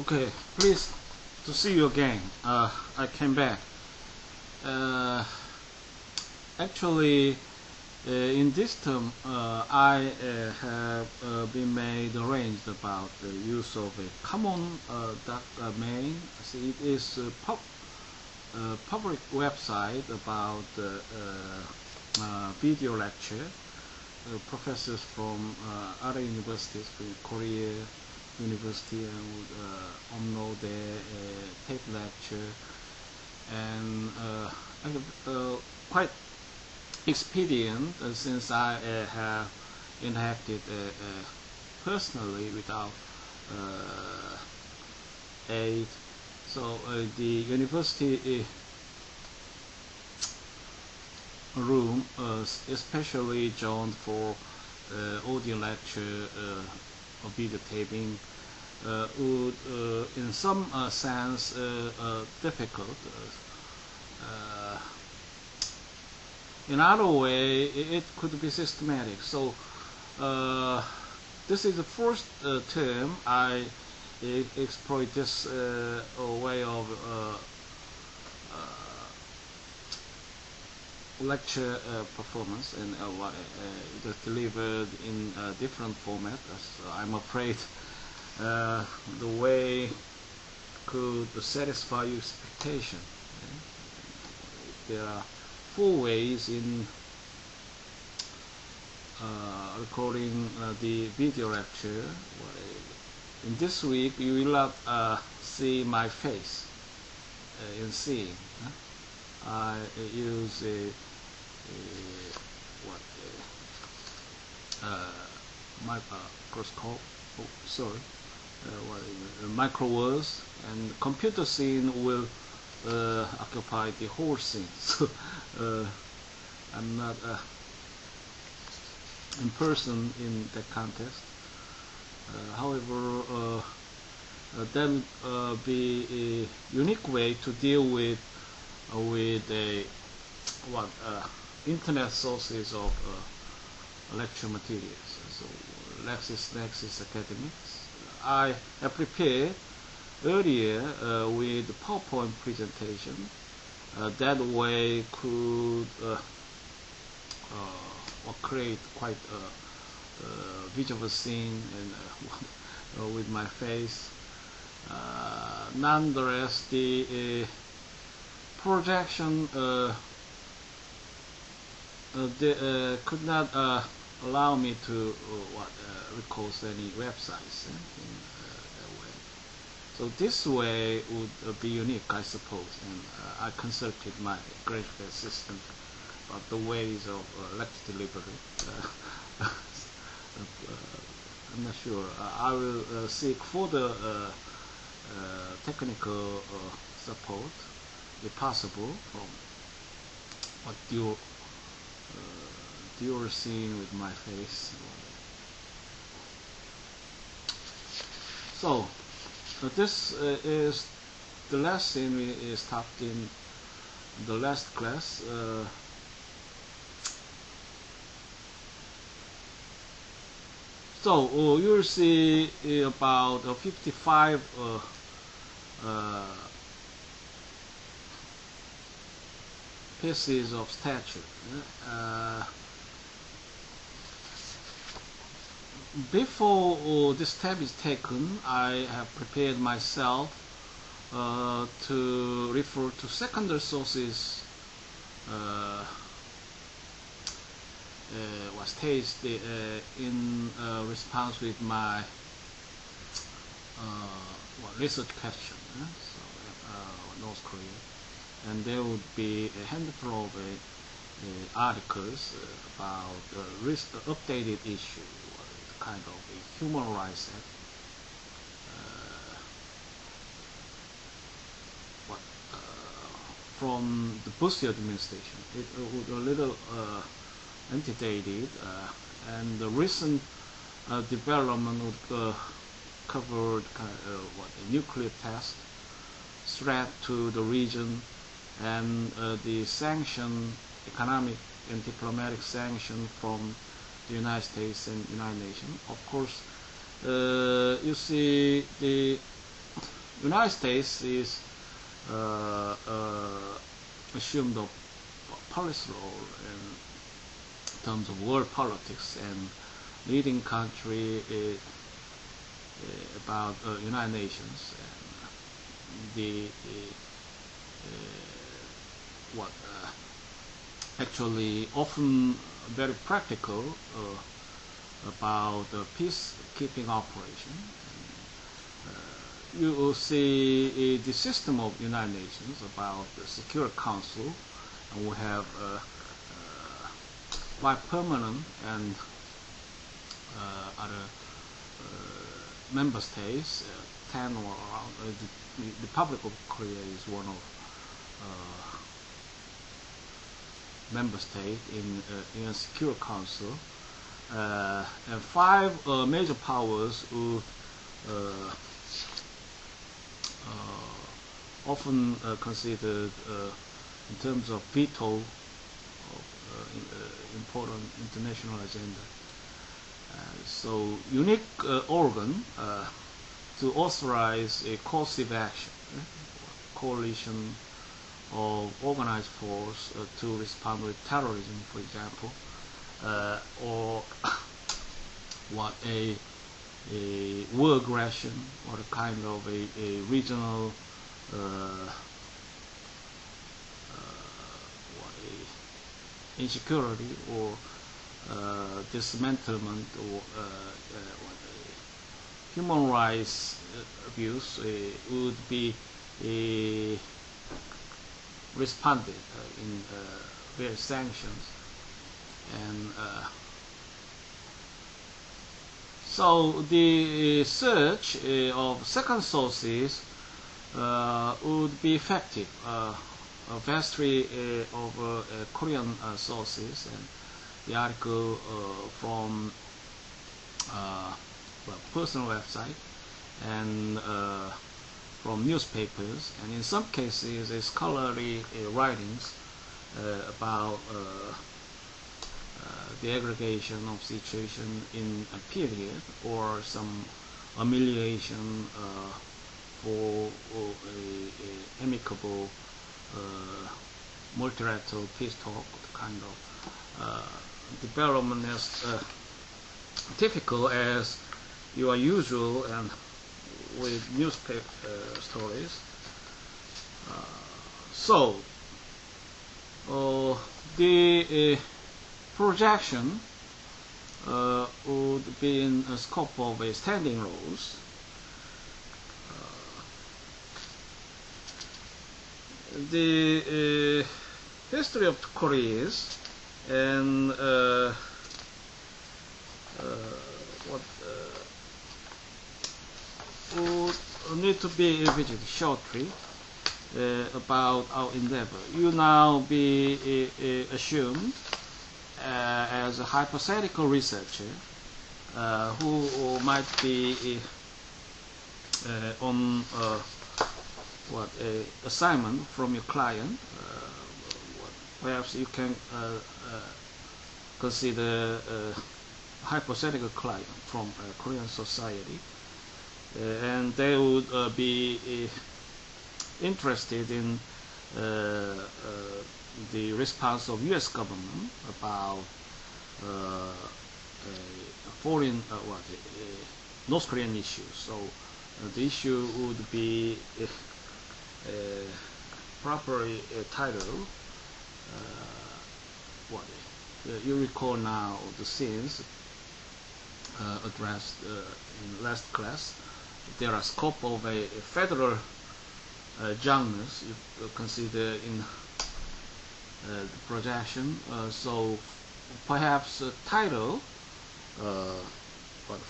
Okay, pleased to see you again. I came back. Actually, in this term, I have been made arranged about the use of a common domain. See, it is a public website about video lecture. Professors from other universities, from Korea University, would upload their tape lecture, and quite expedient since I have interacted personally without aid. So the university room, especially zoned for audio lecture or video taping, would in some sense difficult. In other way, it could be systematic. So this is the first term I exploit this way of lecture performance, and it is delivered in a different format. So I'm afraid the way could satisfy your expectation. There are 4 ways in recording the video lecture. In this week, you will not see my face in seeing. I use a microscope. Oh, sorry, microverse, and computer scene will occupy the whole scene. So I'm not in person in that context. However, that would be a unique way to deal with a internet sources of lecture materials. So LexisNexis Academics, I have prepared earlier with PowerPoint presentation. That way could create quite a visual scene and with my face. Nonetheless, the projection could not allow me to record any websites in that way. So this way would be unique, I suppose, and I consulted my graphic assistant about the ways of lecture delivery. I'm not sure. I will seek further technical support, if possible, from what you're seeing with my face. So this is the lesson we stopped in the last class. So you'll see about 55 pieces of statue. Before this step is taken, I have prepared myself to refer to secondary sources was tasted in response with my research question. So North Korea, and there would be a handful of articles about updated issue, kind of a human rights act, from the Bush administration. It was a little antedated, and the recent development would cover a nuclear test, threat to the region, and the sanction, economic and diplomatic sanction from the United States and United Nations. Of course, you see the United States is assumed a policy role in terms of world politics, and leading country is about United Nations, and what actually often very practical about peacekeeping operation. You will see the system of United Nations about the Security Council, and we have 5 permanent and other member states, 10 or around. The Republic of Korea is one of member state in a Security Council, and 5 major powers would often considered in terms of veto of important international agenda. So unique organ to authorize a coercive action, coalition of organized force to respond with terrorism, for example, or what a war aggression, or a kind of a regional insecurity, or dismantlement, or human rights abuse would be responded in various sanctions. And so the search of second sources would be effective. A vastly of Korean sources, and the article from personal website, and from newspapers, and in some cases scholarly writings about the aggregation of situation in a period, or some amelioration for a amicable multilateral peace talk, kind of development as typical as you are usual and with newspaper stories. So the projection would be in a scope of a standing rules. The history of Koreas, and what would need to be revisited shortly about our endeavor. You now be assumed as a hypothetical researcher who might be on assignment from your client. Perhaps you can consider a hypothetical client from Korean society, and they would be interested in the response of U.S. government about foreign North Korean issues. So the issue would be properly titled. You recall now the scenes addressed in last class. There are scope of a federal genres you consider in the projection. So perhaps a title,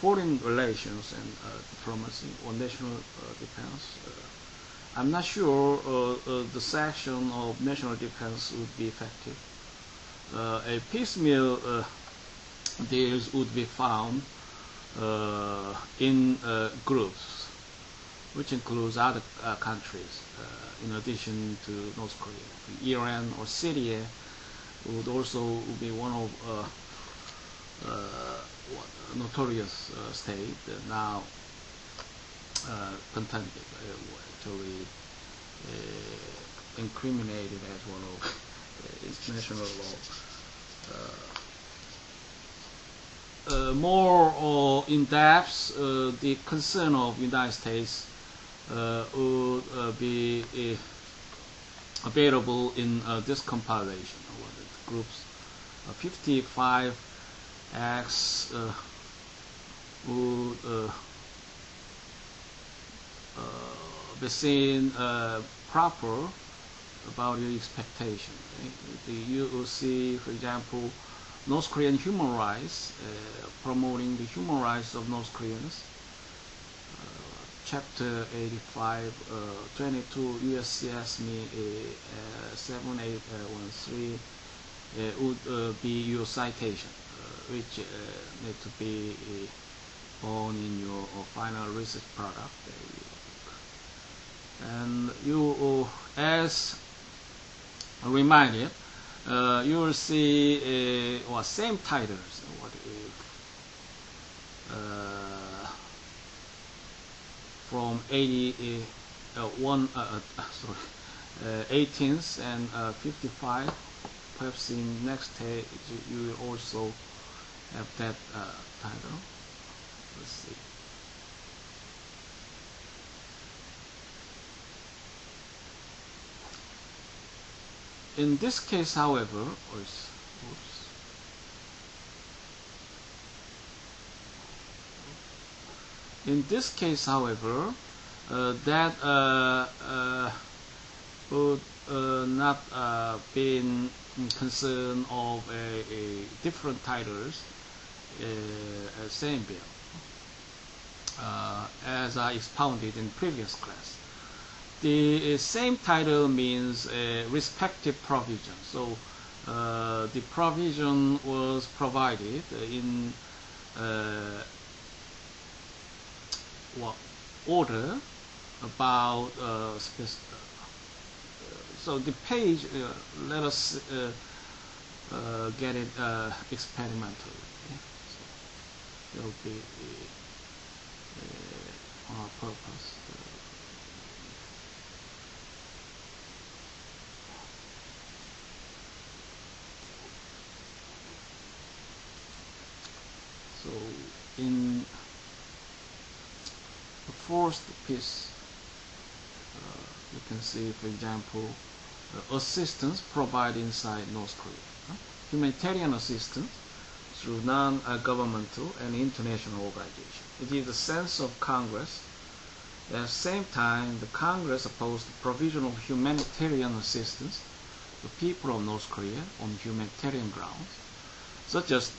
foreign relations and diplomacy, or national defense. I'm not sure the section of national defense would be effective. A piecemeal deals would be found in groups, which includes other countries in addition to North Korea. Iran or Syria would also be one of notorious state now contended actually incriminated as one of international law. More in depth, the concern of United States would be available in this compilation. Groups 55X would be seen proper about your expectation. You will see, for example, North Korean human rights, promoting the human rights of North Koreans. Chapter 85, 22 USCS me 7813 would be your citation, which need to be born in your final research product. And you, as reminded, you will see same titles. From 18th and 55. Perhaps in next page you will also have that title. Let's see. In this case, however, that would not been concern of a different titles, same bill, as I expounded in previous class. The same title means respective provision. So the provision was provided in order about so the page, let us get it experimentally. So it will be on our purpose. So in the first piece, you can see, for example, assistance provided inside North Korea. Humanitarian assistance through non-governmental and international organizations. It is the sense of Congress. At the same time, the Congress opposed the provision of humanitarian assistance to people of North Korea on humanitarian grounds. Such as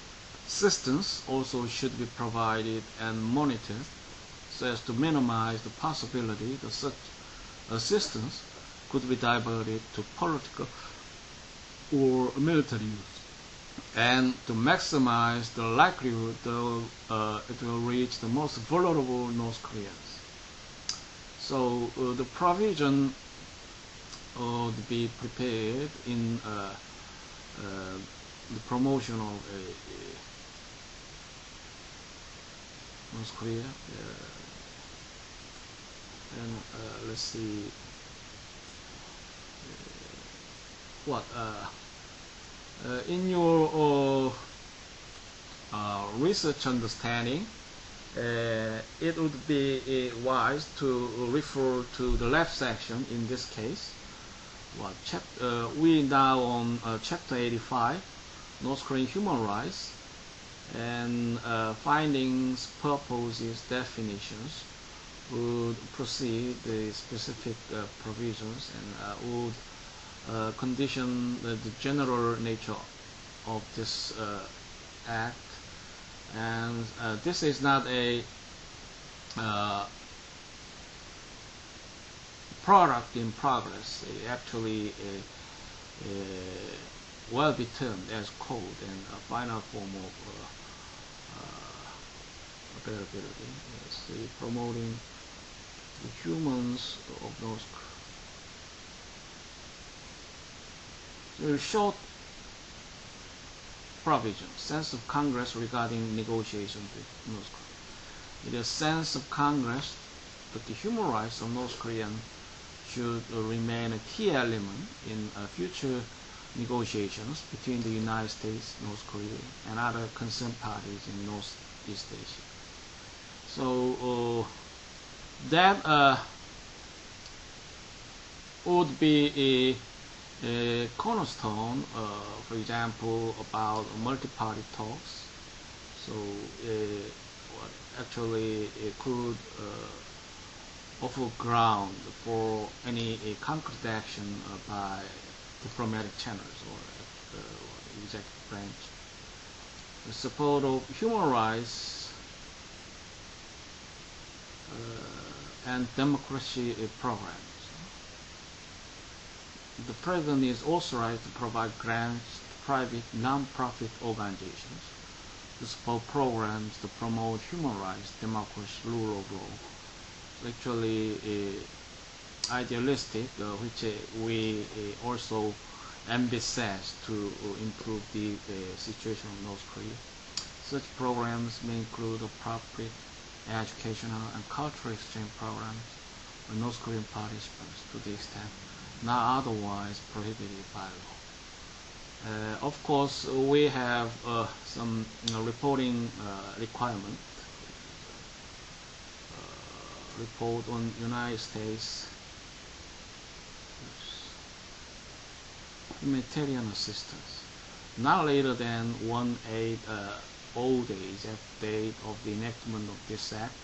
assistance also should be provided and monitored so as to minimize the possibility that such assistance could be diverted to political or military use, and to maximize the likelihood that it will reach the most vulnerable North Koreans. So the provision would be prepared in the promotion of North Korea. And let's see what in your research understanding, it would be wise to refer to the left section in this case. We now on chapter 85, North Korean human rights, and findings, purposes, definitions would proceed the specific provisions and would condition the general nature of this act. And this is not a product in progress. It actually will be termed as code and a final form of availability. Let's see, promoting the humans of North Korea. Short provision, sense of Congress regarding negotiations with North Korea. It is sense of Congress that the human rights of North Koreans should remain a key element in future negotiations between the United States, North Korea, and other concerned parties in Northeast Asia. So that would be a cornerstone, for example, about multi-party talks. So actually it could offer ground for any concrete action by diplomatic channels or the executive branch. The support of human rights and democracy programs. The President is authorized to provide grants to private non-profit organizations to support programs to promote human rights, democracy, rule of law. Actually idealistic, which we also emphasize to improve the situation of North Korea. Such programs may include appropriate educational and cultural exchange programs with North Korean participants to the extent not otherwise prohibited by law. Of course, we have some reporting requirement. Report on United States humanitarian assistance not later than 180 days after the date of the enactment of this act,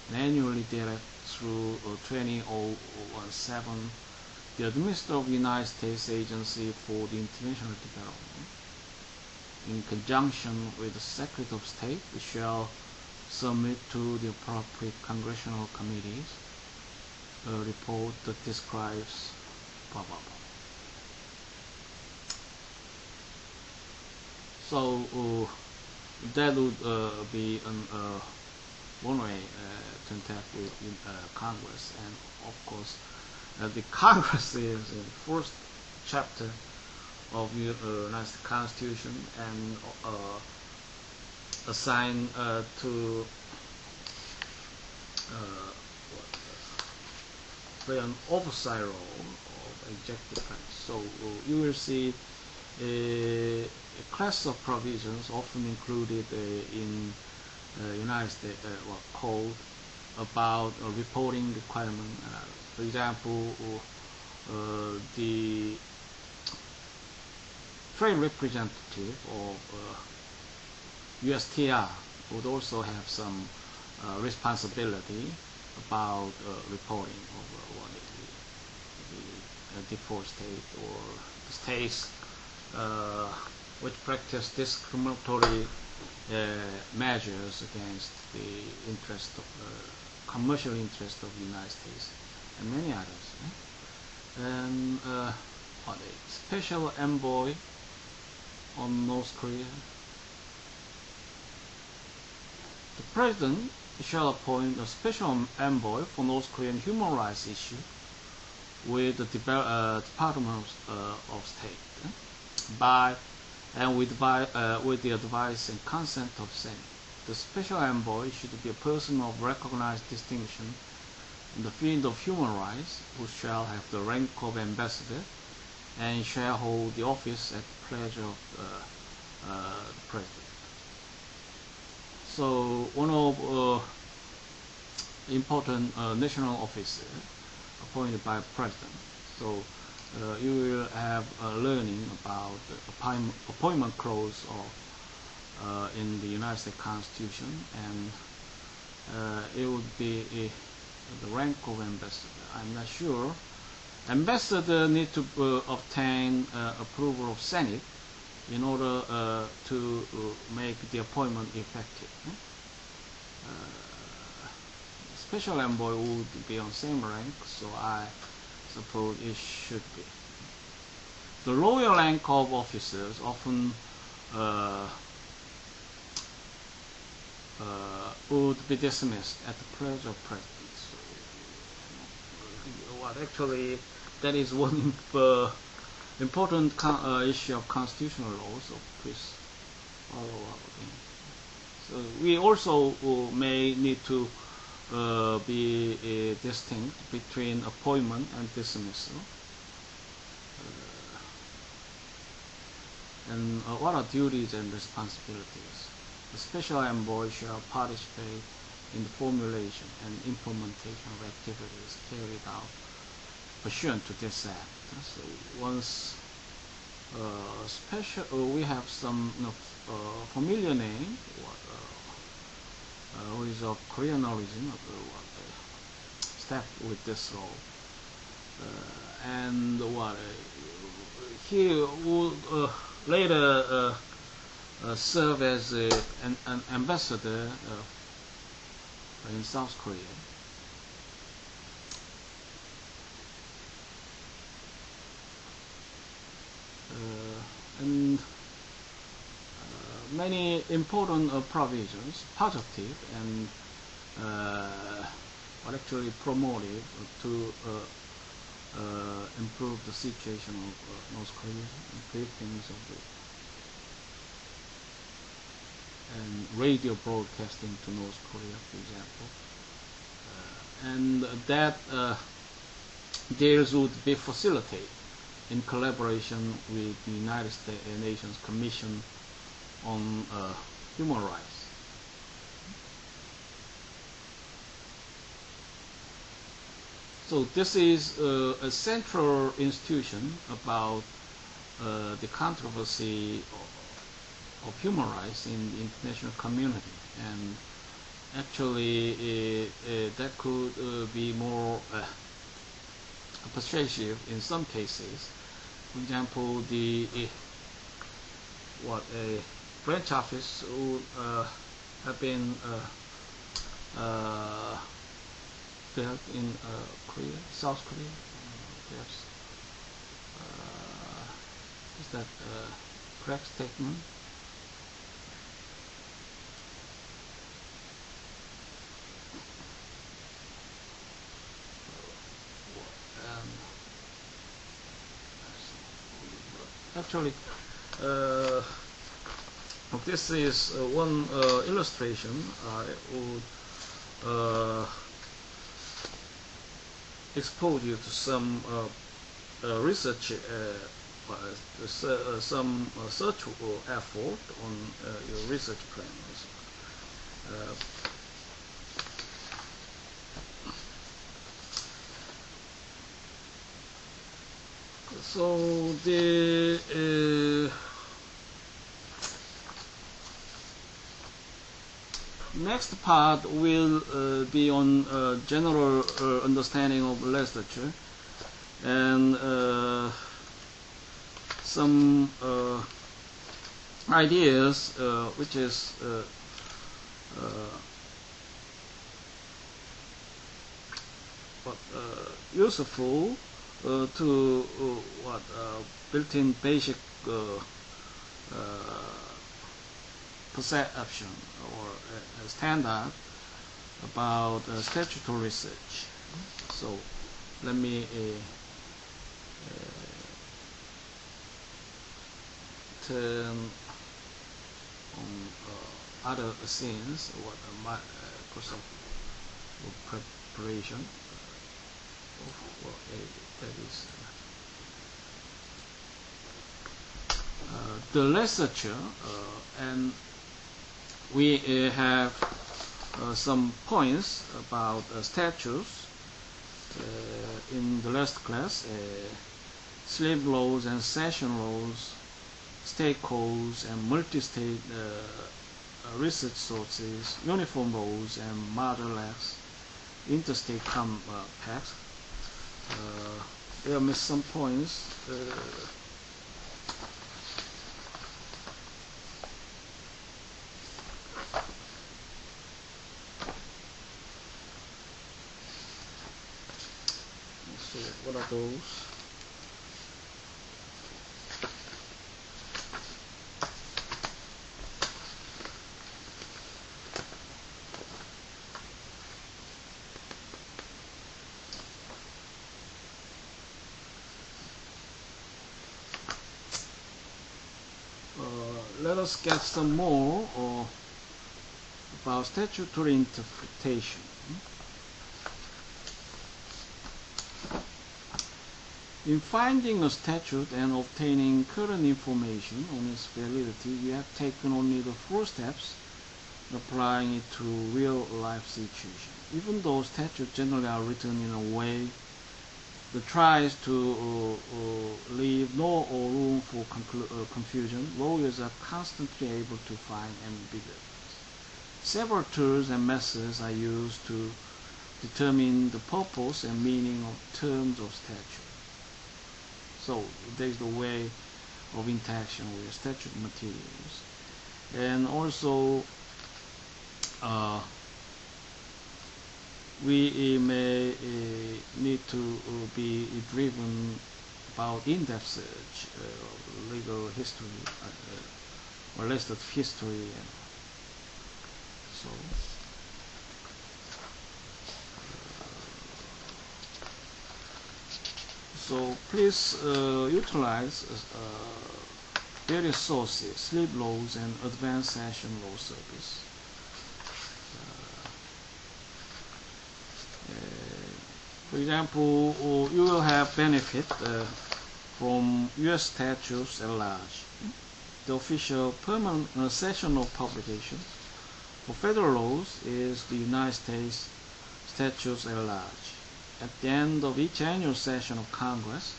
and annually thereafter through 20017. The Administrator of the United States Agency for the International Development, in conjunction with the Secretary of State, shall submit to the appropriate congressional committees a report that describes blah blah blah. So that would be one way to interact with Congress, and of course the Congress is the first chapter of the United States Constitution and assigned to play an oversight role of executive branch. So you will see a class of provisions often included in United States code about reporting requirement. For example, the trade representative of USTR would also have some responsibility about reporting of the default state or states which practice discriminatory measures against the interest of commercial interest of the United States and many others. And a special envoy on North Korea. The President shall appoint a special envoy for North Korean human rights issue with the Department of State with the advice and consent of Senate. The special envoy should be a person of recognized distinction in the field of human rights, who shall have the rank of ambassador and shall hold the office at the pleasure of the President. So one of important national officer appointed by the President. So you will have learning about the appointment clause of in the United States Constitution, and it would be the rank of ambassador. I'm not sure. Ambassador need to obtain approval of Senate in order to make the appointment effective. Special envoy would be on same rank, so I suppose it should be. The lower rank of officers often would be dismissed at the pleasure of President. So, actually, that is one important issue of constitutional law, so please follow up again. So we also may need to be distinct between appointment and dismissal. And what are duties and responsibilities? The special envoy shall participate in the formulation and implementation of activities carried out pursuant to this act. So once we have some familiar name who is of Korean origin, staff with this role, and he would later serve as an ambassador in South Korea. And many important provisions, positive and actually promotive to improve the situation of North Korea, briefings of and radio broadcasting to North Korea, for example, and that deals would be facilitated in collaboration with the United Nations Commission on Human Rights. So this is a central institution about the controversy of human rights in the international community, and actually that could be more persuasive in some cases. For example, the branch office would have been built in Korea, South Korea, perhaps. Is that a correct statement? Actually, this is one illustration I would expose you to some research, some search effort on your research plans. So the next part will be on general understanding of literature and some ideas which is useful to built-in basic perception or standard about statutory research. So let me turn on other scenes, my course of preparation. That is the literature, and we have some points about statutes in the last class: slave laws and session laws, state codes and multi-state research sources, uniform laws and model acts, interstate compacts. There are some points. So what are those? Let us get some more about statutory interpretation. In finding a statute and obtaining current information on its validity, you have taken only the first steps in applying it to real-life situations. Even though statutes generally are written in a way that tries to leave no room for confusion, lawyers are constantly able to find ambiguities. Several tools and methods are used to determine the purpose and meaning of terms of statute. So there is the way of interaction with statute materials. And also we may need to be driven about in-depth search of legal history or listed history, and so please utilize various sources, slip laws and advanced session law service. For example, you will have benefit from U.S. statutes at large. The official permanent session of publication for federal laws is the United States statutes at large. At the end of each annual session of Congress,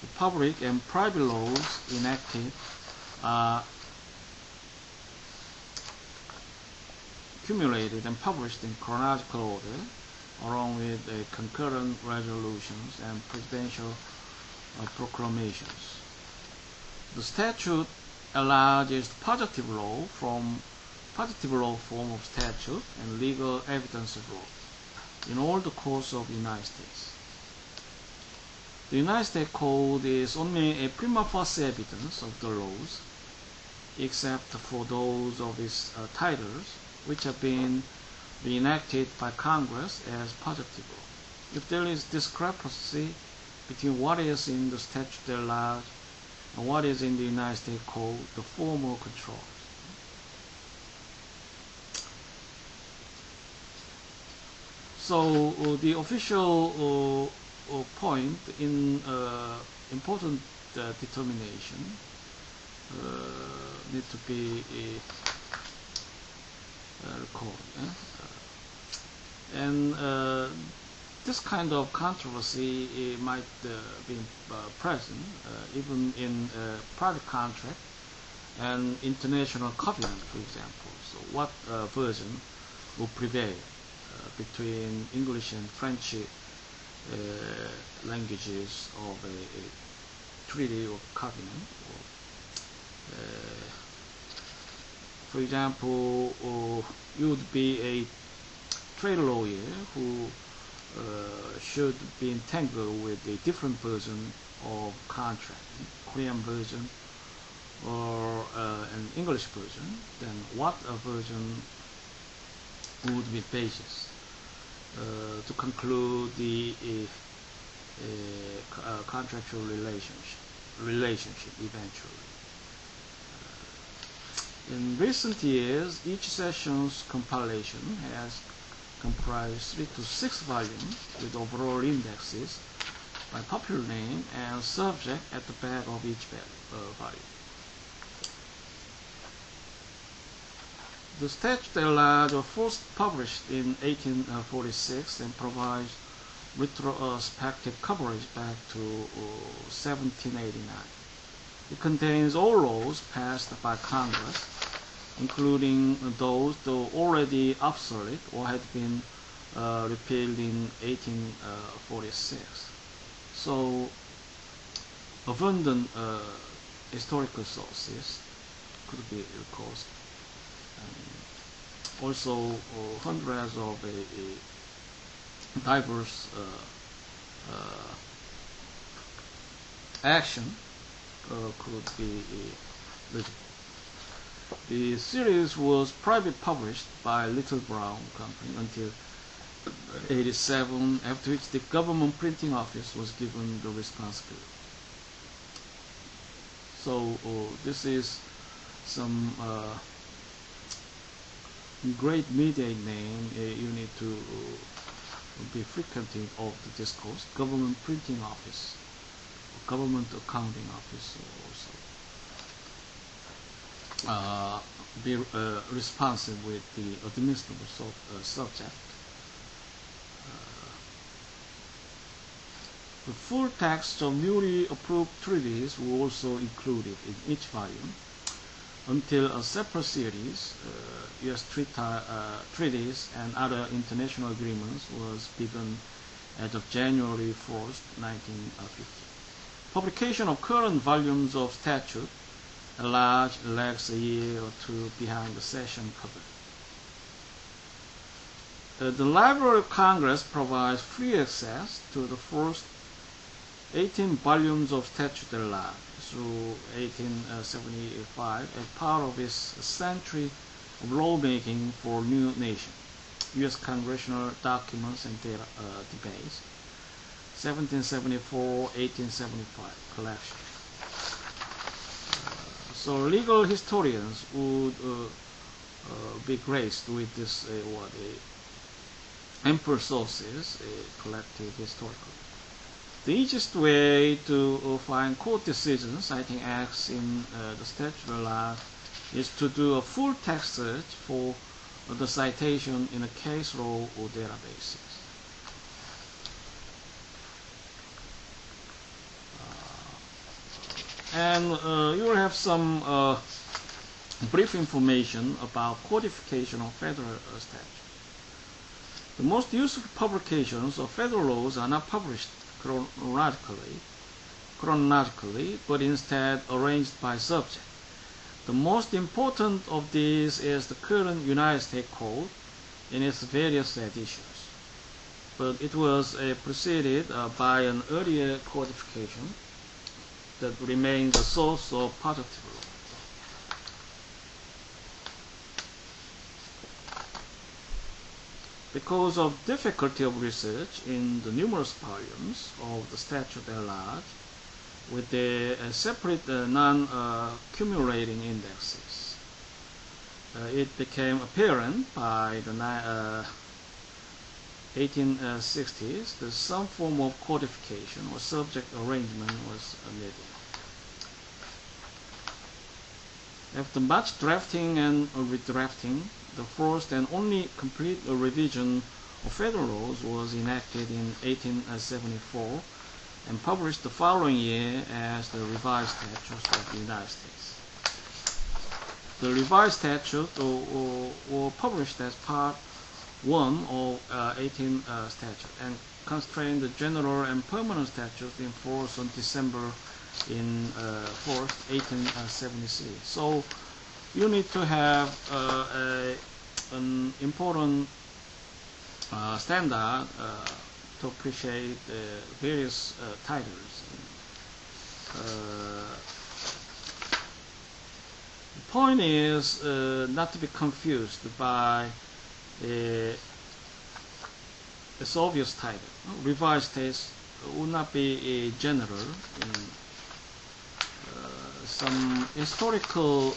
the public and private laws enacted are accumulated and published in chronological order, along with concurrent resolutions and presidential proclamations. The statute at large is positive law form of statute and legal evidence of law in all the courts of the United States. The United States Code is only a prima facie evidence of the laws, except for those of its titles, which have been enacted by Congress as positive law. If there is discrepancy between what is in the statute at large and what is in the United States Code, the former controls. So the official point in important determination need to be recorded. And this kind of controversy might be present even in private contract and international covenant, for example. So what version will prevail between English and French languages of a treaty of covenant? For example, you would be a trade lawyer who should be entangled with a different version of contract, Korean version or an English version. Then what version would be basis to conclude the contractual relationship eventually? In recent years, each session's compilation has comprised 3 to 6 volumes with overall indexes by popular name and subject at the back of each volume. The statute at large was first published in 1846 and provides retrospective coverage back to 1789. It contains all laws passed by Congress, including those already obsolete or had been repealed in 1846. So abundant historical sources could be recorded. Also hundreds of diverse action could be visible. The series was private published by Little Brown Company until 1987, after which the government printing office was given the responsibility. So this is some great media name you need to be frequenting of the discourse, government printing office. government accounting office also be responsible with the administrative subject. The full text of newly approved treaties were also included in each volume until a separate series, U.S. treaties and other international agreements, was begun as of January 1st, 1950. Publication of current volumes of statute at-large lags a year or two behind the session cover. The Library of Congress provides free access to the first 18 volumes of statute at-large through 1875 as part of its century of lawmaking for new nation, U.S. Congressional Documents and Debates, 1774-1875 collection. So legal historians would be graced with this ample sources collected historically. The easiest way to find court decisions citing acts in the statute at large is to do a full text search for the citation in a case law or databases. And you will have some brief information about codification of federal statute. The most useful publications of federal laws are not published chronologically, but instead arranged by subject. The most important of these is the current United States Code in its various editions, but it was preceded by an earlier codification that remains the source of positive law. Because of difficulty of research in the numerous volumes of the statute at large, with the separate non-accumulating indexes, it became apparent by the 1860s that some form of codification or subject arrangement was needed. After much drafting and redrafting, the first and only complete revision of federal laws was enacted in 1874 and published the following year as the revised statutes of the United States. The revised statutes were published as part 1 of 18 statutes and constrained the general and permanent statutes in force on December 4th, 1873. So you need to have an important standard to appreciate various titles. The point is not to be confused by its obvious title. Revised text would not be general. Some historical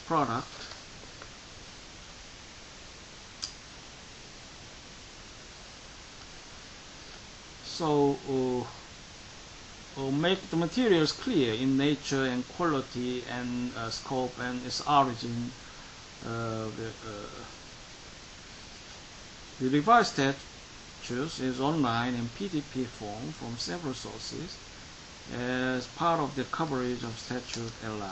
product so make the materials clear in nature and quality and scope and its origin. The revised statutes is online in PDF form from several sources as part of the coverage of statute at large.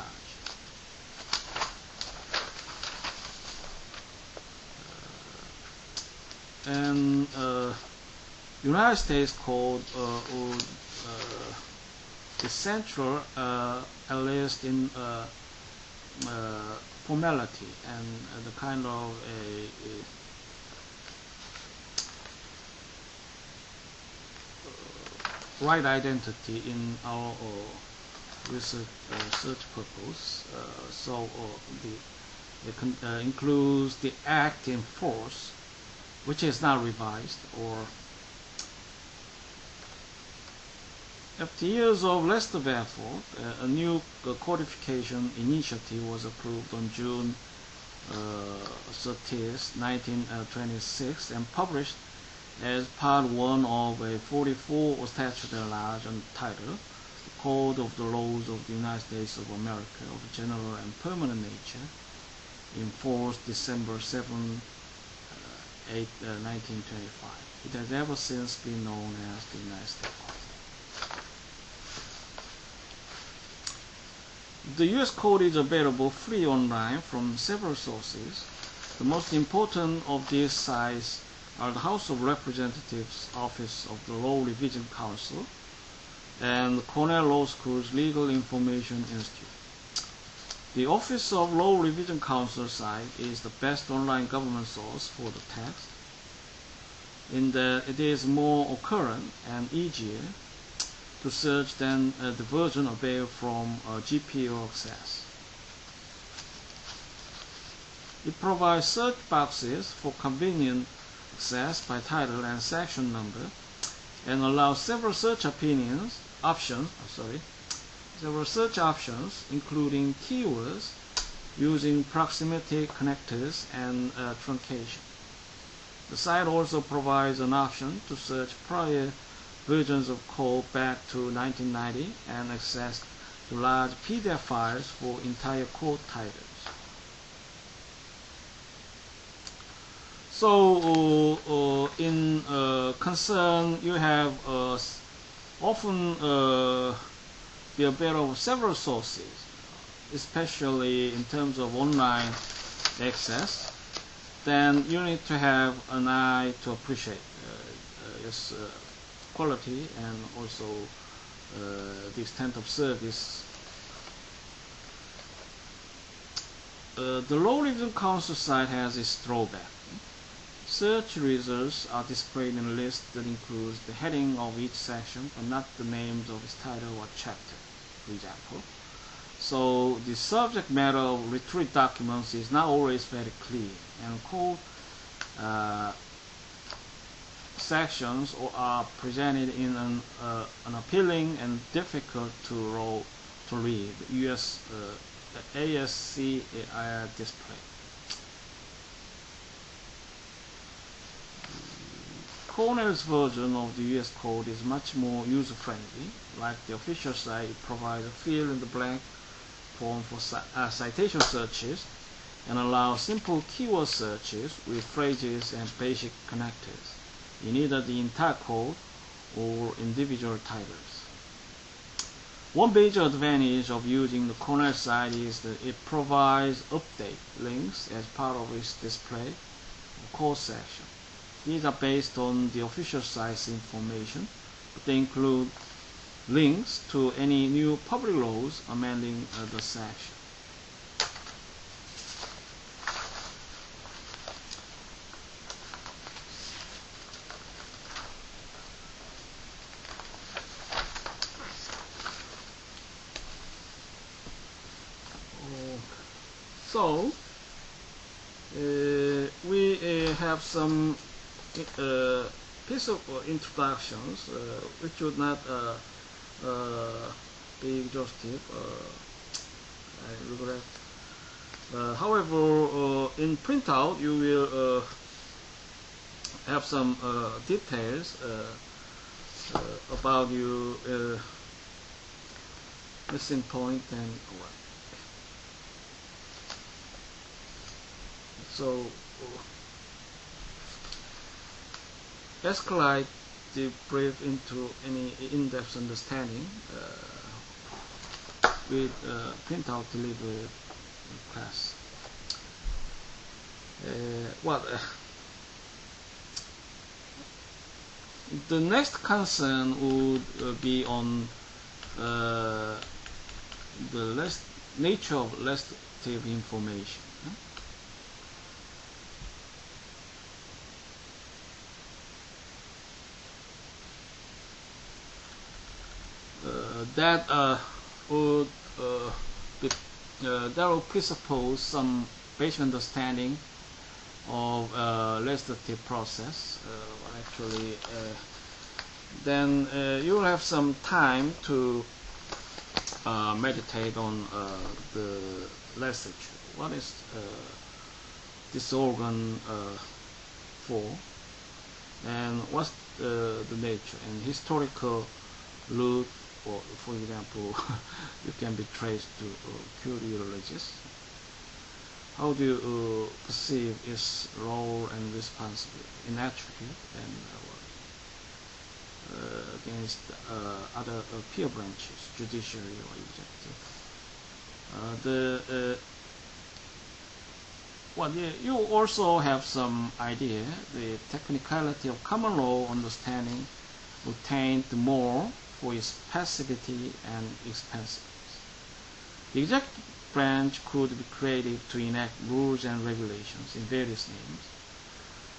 And United States Code would be central, at least in formality and the kind of a right identity in our research purpose. So it includes the act in force, which is not revised, or after years of less of effort, a new codification initiative was approved on June 30th, 1926, and published as part 1 of a 44 statute at large entitled Code of the Laws of the United States of America of general and permanent nature, in force December 7, 1925. It has ever since been known as the United States Constitution. The U.S. Code is available free online from several sources. The most important of these sites are the House of Representatives Office of the Law Revision Council and Cornell Law School's Legal Information Institute. The Office of Law Revision Council site is the best online government source for the text, in that it is more current and easier to search than the version available from GPO access. It provides search boxes for convenient access by title and section number, and allows several search options, including keywords using proximity connectors and truncation. The site also provides an option to search prior versions of code back to 1990 and access to large PDF files for entire code titles. So in concern, you have often be aware of several sources, especially in terms of online access. Then you need to have an eye to appreciate its quality and also the extent of service. The Law Revision Council site has its drawback. Search results are displayed in a list that includes the heading of each section, but not the names of its title or chapter, for example. So the subject matter of retrieved documents is not always very clear, and code sections are presented in an appealing and difficult to read ASCII display. Cornell's version of the U.S. Code is much more user-friendly. Like the official site, it provides a fill-in-the-blank form for citation searches and allows simple keyword searches with phrases and basic connectors in either the entire code or individual titles. One major advantage of using the Cornell site is that it provides update links as part of its display or code section. These are based on the official site's information, but they include links to any new public laws amending the section. So we have some piece of introductions which would not be exhaustive. I regret. However, in printout you will have some details about your missing point and what. So escalate the brief into any in-depth understanding with printout delivery class. The next concern would be on the nature of legislative information. That would presuppose some basic understanding of legislative process. Then you will have some time to meditate on the legislature. What is this organ for, and what's the nature and historical root or for example, you can be traced to Curie religious. How do you perceive its role and responsibility in attribute and against other peer branches, judiciary or executive? You also have some idea. The technicality of common law understanding would tend more for its passivity and expansiveness. The executive branch could be created to enact rules and regulations in various names,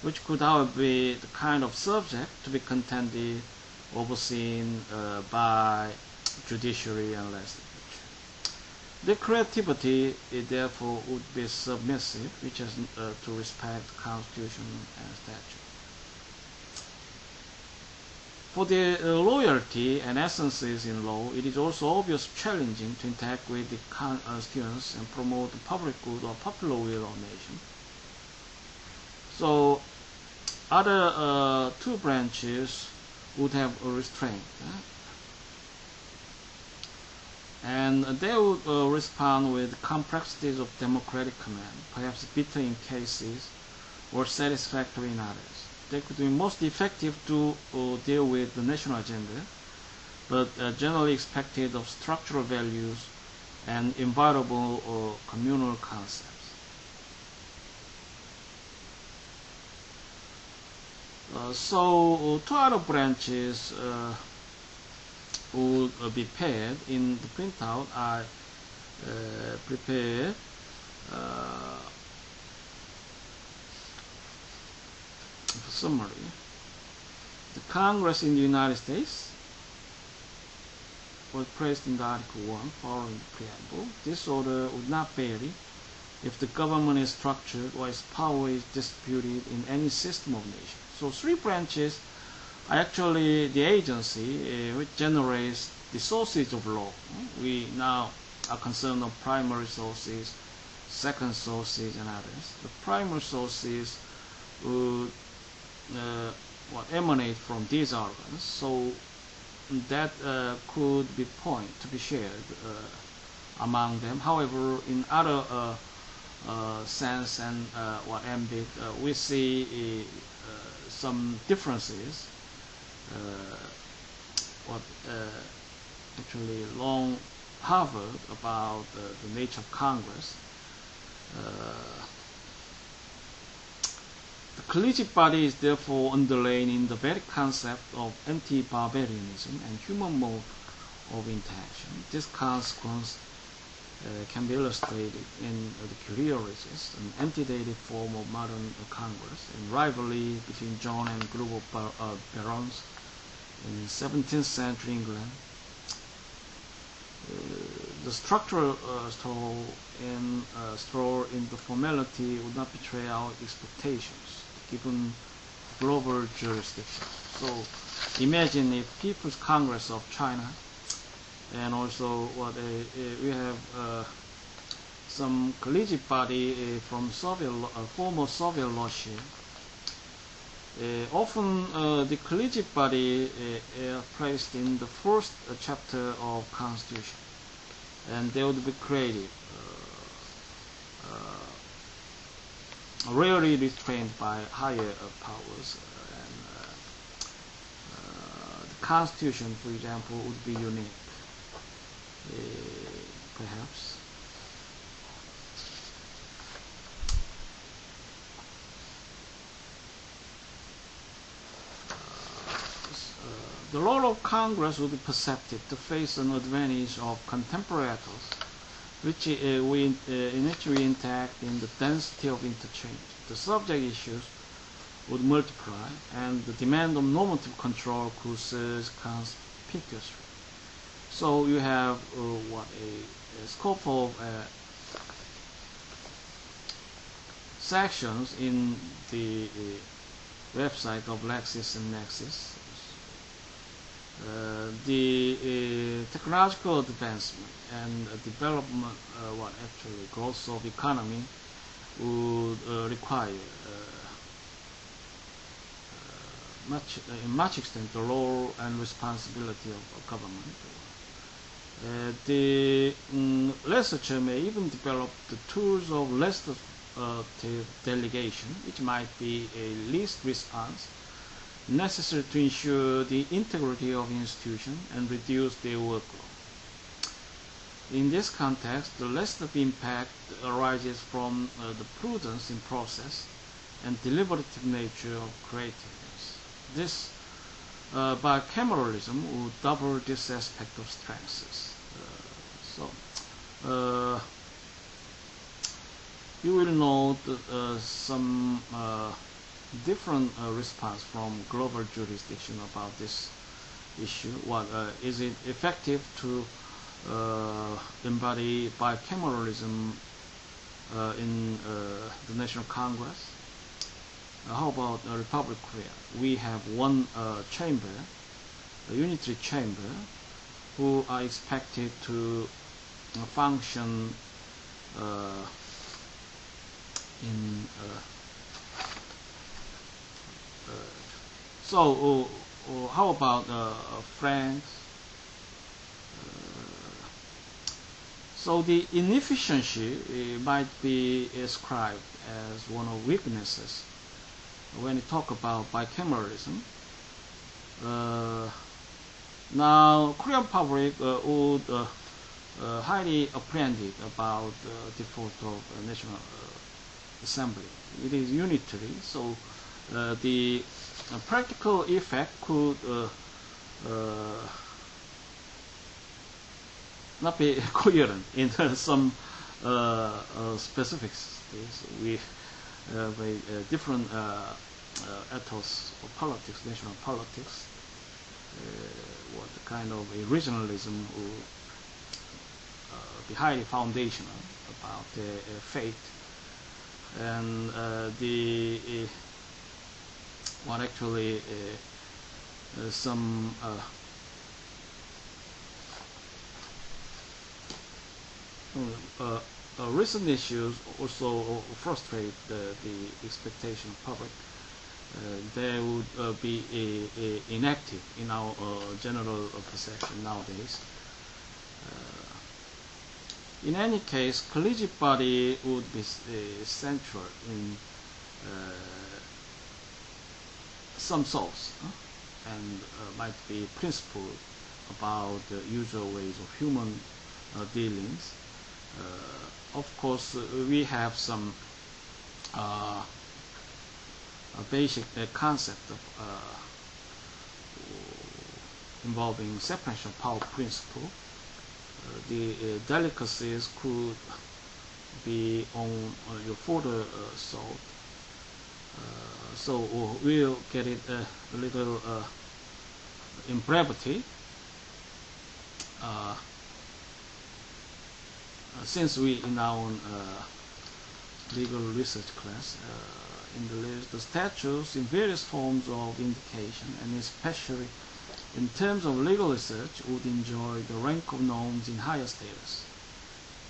which could, however, be the kind of subject to be contended, overseen by judiciary and legislature. The creativity, therefore, would be submissive, which is to respect Constitution and statute. For the loyalty and essences in law, it is also obviously challenging to interact with the constituents and promote the public good or popular will of nation. So, other two branches would have a restraint. And they would respond with complexities of democratic command, perhaps bitter in cases or satisfactory in others. They could be most effective to deal with the national agenda, but generally expected of structural values and inviolable communal concepts. So two other branches would be paired. In the printout I prepared a summary. The Congress in the United States was placed in the Article 1 following the preamble. This order would not vary if the government is structured or its power is distributed in any system of nations. So three branches are actually the agency which generates the sources of law. We now are concerned with primary sources, second sources, and others. The primary sources would emanate from these organs, so that could be point to be shared among them. However, in other sense and ambit, we see some differences. Actually long Harvard about the nature of Congress. The collegiate body is therefore underlain in the very concept of anti-barbarianism and human mode of interaction. This consequence can be illustrated in the Curie resist, an antedated form of modern Congress, and rivalry between John and group of barons in 17th century England. The structural store in the formality would not betray our expectations given global jurisdiction. So imagine if People's Congress of China, and also we have some collegiate body from former Soviet Russia. Often the collegiate body are placed in the first chapter of Constitution, and they would be created, rarely restrained by higher powers. The Constitution, for example, would be unique, perhaps. The role of Congress would be perceptive to face an advantage of contemporary actors, which in which we interact in the density of interchange. The subject issues would multiply, and the demand of normative control could surge conspicuously. So you have a scope of sections in the website of LexisNexis. The technological advancement and development, actually growth of economy would require in much extent the role and responsibility of government. The legislature may even develop the tools of legislative delegation, which might be a least response necessary to ensure the integrity of institutions and reduce their workload. In this context, the legislative impact arises from the prudence in process and deliberative nature of creativeness. This bicameralism would double this aspect of strengths. You will note some different response from global jurisdiction about this issue. What is it effective to embody bicameralism in the National Congress? How about Republic of Korea? We have one chamber, a unitary chamber, who are expected to function in how about France? So the inefficiency might be ascribed as one of weaknesses when you talk about bicameralism. Now, Korean public would highly apprehended about the default of National Assembly. It is unitary, so the practical effect could not be coherent in some specifics. We have a different ethos of politics, national politics. What kind of a regionalism would be highly foundational about fate, and what actually some recent issues also frustrate the expectation of public. They would be inactive in our general perception nowadays. In any case, collegiate body would be central in some source and might be principled about the usual ways of human dealings. Of course, we have some a basic concept of involving separation of power principle. The delicacies could be on your further thought. So we'll get it a little in brevity. Since we in our legal research class, in the statutes in various forms of indication, and especially in terms of legal research, would enjoy the rank of norms in higher status,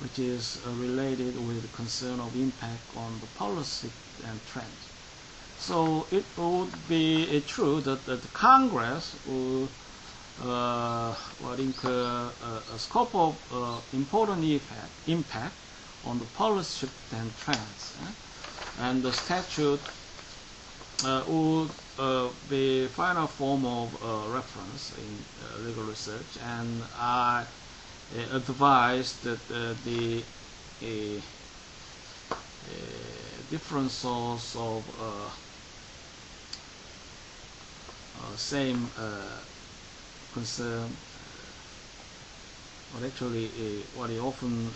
which is related with the concern of impact on the policy and trends. So it would be true that the Congress would incur a scope of important impact on the policy and trends. And the statute would be final form of reference in legal research, and I advise that the different source of same concern, but actually what is often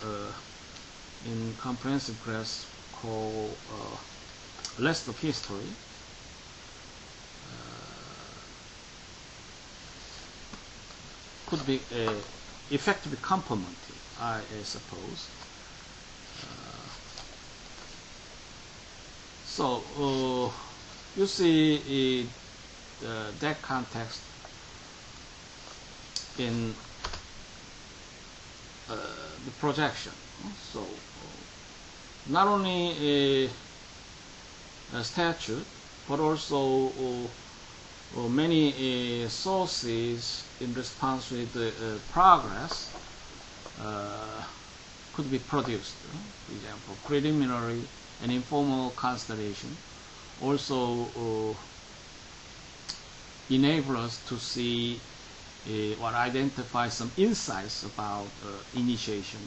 in comprehensive class called list of history, could be effectively complementary, I suppose. So you see that context in the projection. So not only a statute, but also many sources in response with progress could be produced. For example, preliminary and informal consideration also enable us to see or identify some insights about initiation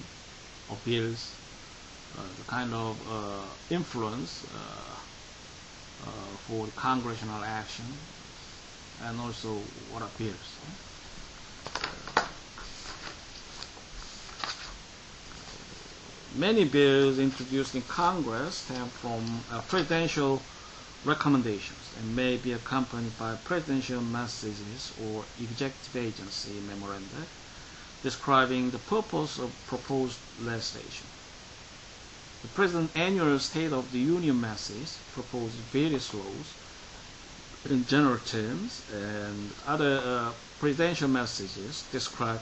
of bills, the kind of influence for congressional action, and also what appears. Many bills introduced in Congress stem from presidential recommendations and may be accompanied by presidential messages or executive agency memoranda describing the purpose of proposed legislation. The President's annual State of the Union message proposes various laws in general terms, and other presidential messages describe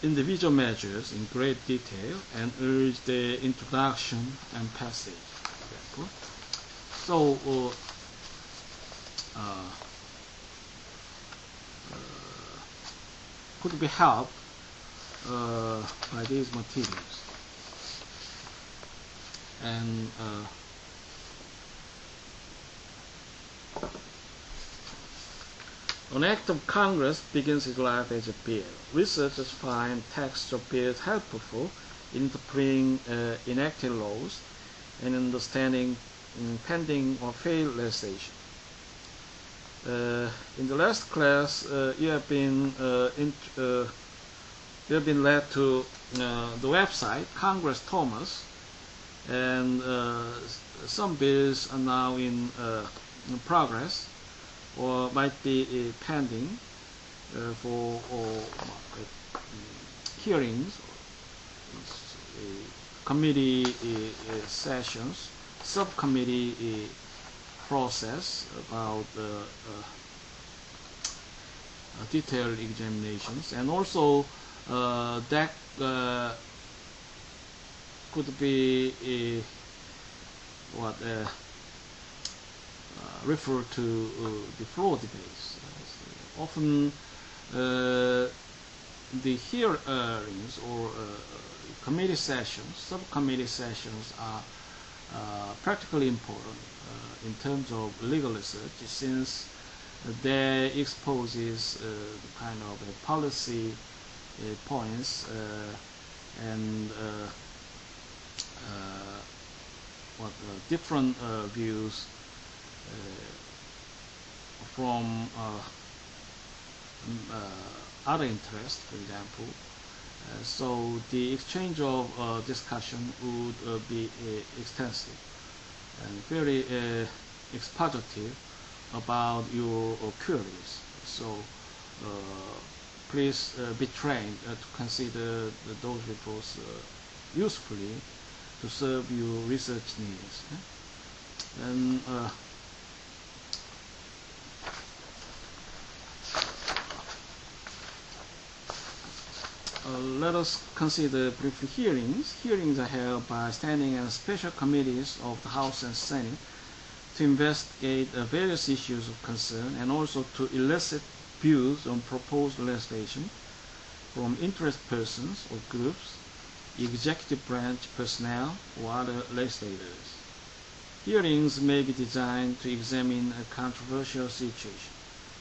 individual measures in great detail and urge their introduction and passage, for example. So, could be helped by these materials. And an act of Congress begins its life as a bill. Researchers find texts of bills helpful in interpreting enacted laws and understanding pending or failed legislation. In the last class, you have been led to the website Congress Thomas, and some bills are now in progress or might be pending for hearings, committee sessions, subcommittee process about detailed examinations, and also that could be referred to the floor debates. Often the hearings or committee sessions, subcommittee sessions are practically important in terms of legal research, since they exposes the kind of policy points and different views from other interests, for example. So the exchange of discussion would be extensive and very expositive about your queries. So please be trained to consider those reports usefully to serve your research needs. And let us consider briefly hearings. Hearings are held by standing and special committees of the House and Senate to investigate various issues of concern and also to elicit views on proposed legislation from interest persons or groups, executive branch personnel, or other legislators. Hearings may be designed to examine a controversial situation,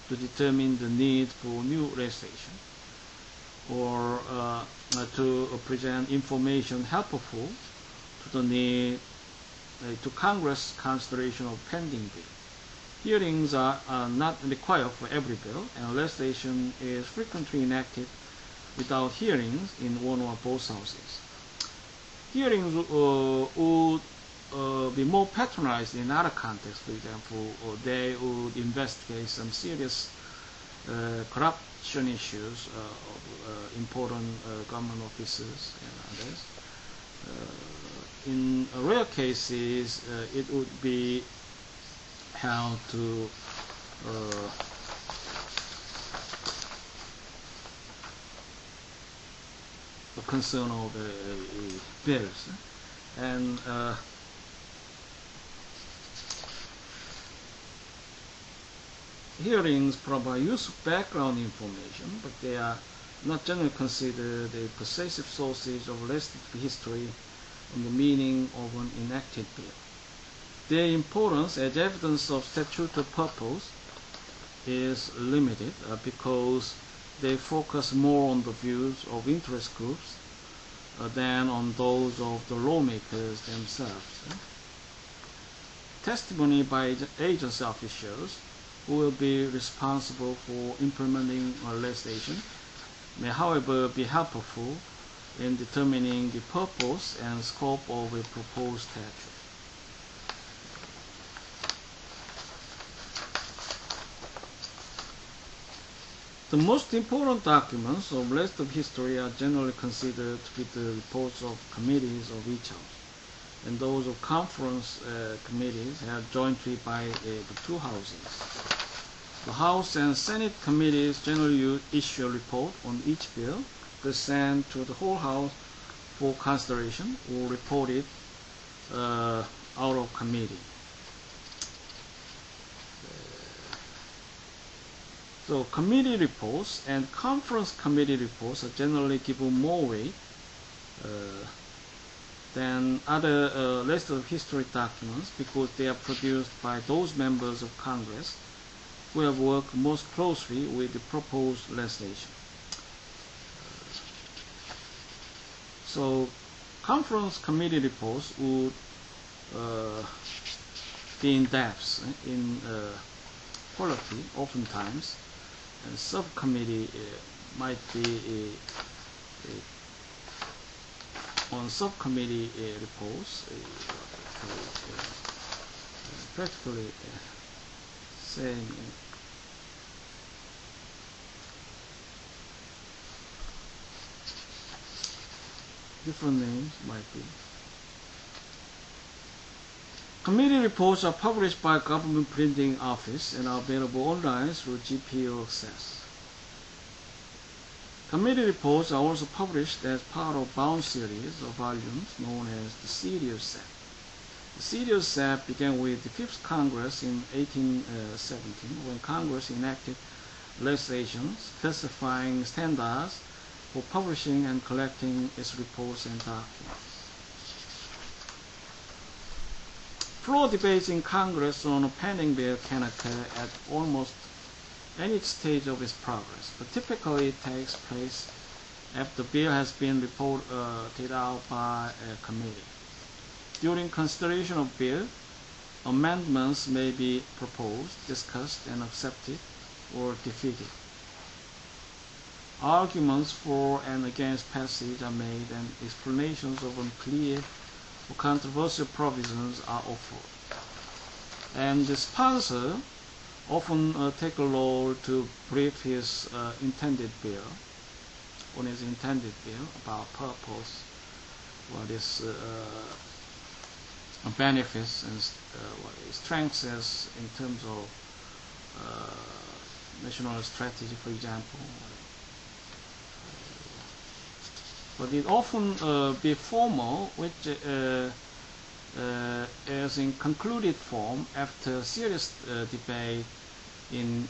to determine the need for new legislation, or to present information helpful to the need to Congress consideration of pending bill. Hearings are not required for every bill, and legislation is frequently enacted without hearings in one or both houses. Hearings would be more patronized in other contexts. For example, they would investigate some serious corruption issues of important government officers and others. In rare cases, it would be held to the concern of the bills. And hearings provide useful background information, but they are not generally considered a persuasive sources of legislative history on the meaning of an enacted bill. Their importance as evidence of statutory purpose is limited because they focus more on the views of interest groups than on those of the lawmakers themselves. Testimony by agency officials who will be responsible for implementing legislation may, however, be helpful in determining the purpose and scope of a proposed statute. The most important documents of legislative history are generally considered to be the reports of committees of each house, and those of conference committees held jointly by the two houses. The House and Senate committees generally issue a report on each bill, present to the whole House for consideration, or report it out of committee. So committee reports and conference committee reports are generally given more weight than other legislative history documents because they are produced by those members of Congress who have worked most closely with the proposed legislation. So conference committee reports would be in depth in quality oftentimes, and subcommittee might be on subcommittee reports practically same. Different names might be. Committee reports are published by Government Printing Office and are available online through GPO access. Committee reports are also published as part of bound series of volumes known as the CDO set. The CDO set began with the 5th Congress in 1817 when Congress enacted legislation specifying standards for publishing and collecting its reports and documents. Floor debates in Congress on a pending bill can occur at almost any stage of its progress, but typically it takes place after the bill has been reported out by a committee. During consideration of bill, amendments may be proposed, discussed, and accepted or defeated. Arguments for and against passage are made, and explanations of unclear or controversial provisions are offered. And the sponsor often take a role to brief his intended bill, on his intended bill about purpose, what is benefits and what strengths is in terms of national strategy, for example. But it often be formal, which is in concluded form after serious debate in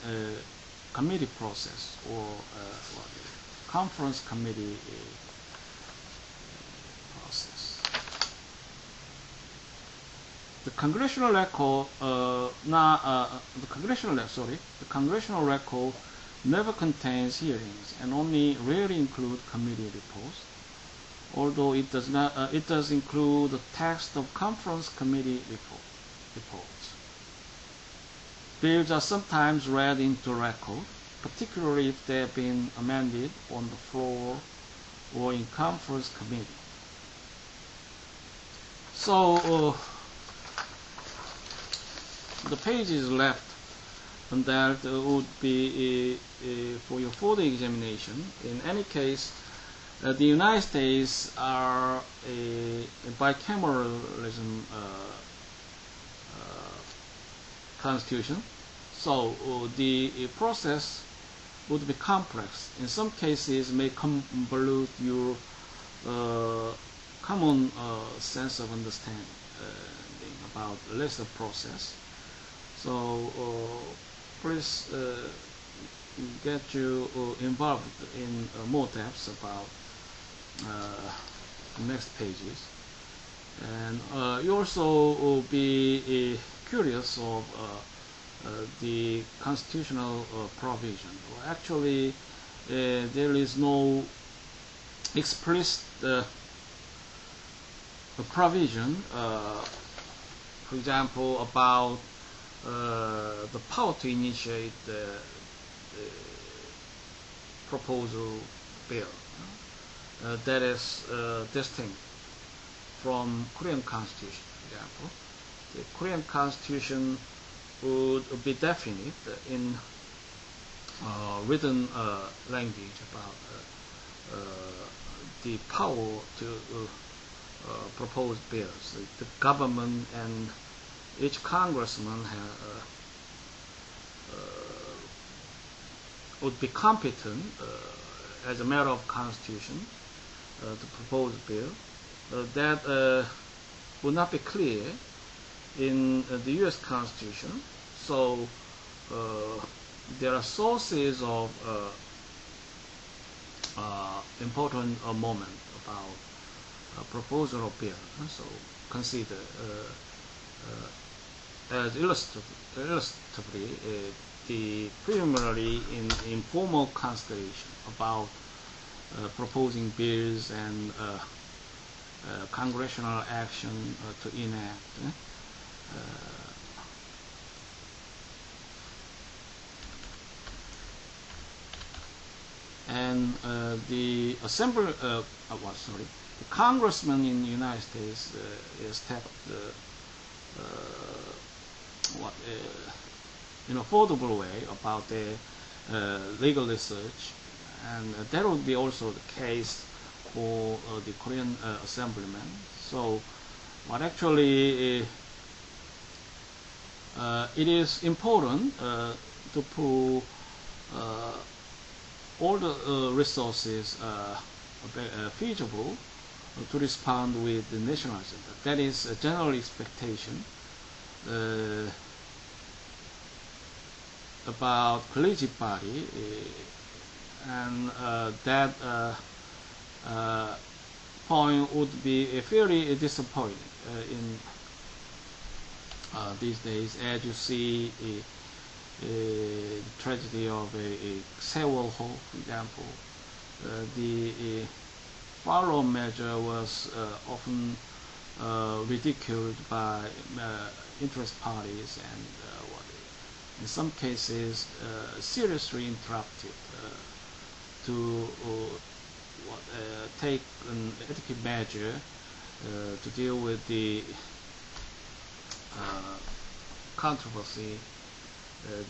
committee process or conference committee process. The congressional record, the congressional record never contains hearings and only rarely include committee reports, although it does include the text of conference committee reports. Bills are sometimes read into record, particularly if they have been amended on the floor or in conference committee. So the pages left and that would be for your further examination. In any case, the United States are a bicameralism constitution, so the process would be complex. In some cases, may convolute your common sense of understanding about the legislative process. So please get you involved in more depths about the next pages, and you also will be curious of the constitutional provision. Well, actually, there is no explicit provision, for example, about the power to initiate the proposal bill. That is distinct from Korean Constitution, for example. The Korean Constitution would be definite in written language about the power to propose bills. The government and each congressman would be competent as a matter of constitution to propose a bill. That would not be clear in the U.S. Constitution. So there are sources of important moment about proposal of bill. So consider as illustratively the preliminary in informal consideration about proposing bills and congressional action to enact. And the assembly, the congressman in the United States is tapped in a affordable way about the legal research, and that would be also the case for the Korean assemblyman. So, what actually it is important to put all the resources feasible to respond with the national agenda. That is a general expectation about collegiate body, and that point would be fairly disappointing in these days, as you see the tragedy of a Sewol Ho, for example. The follow measure was often ridiculed by interest parties, and in some cases seriously interrupted to take an etiquette measure to deal with the controversy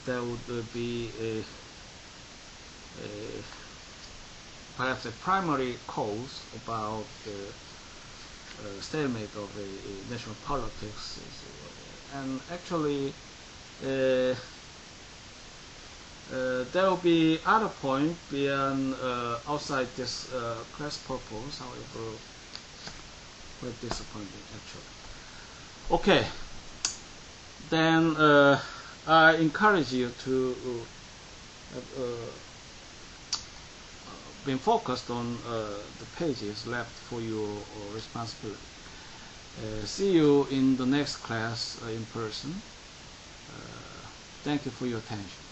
that would be perhaps a primary cause about the stalemate of a national politics. And actually there will be other point beyond outside this class purpose, however quite disappointing actually. Okay, then I encourage you to be focused on the pages left for your responsibility. See you in the next class in person. Thank you for your attention.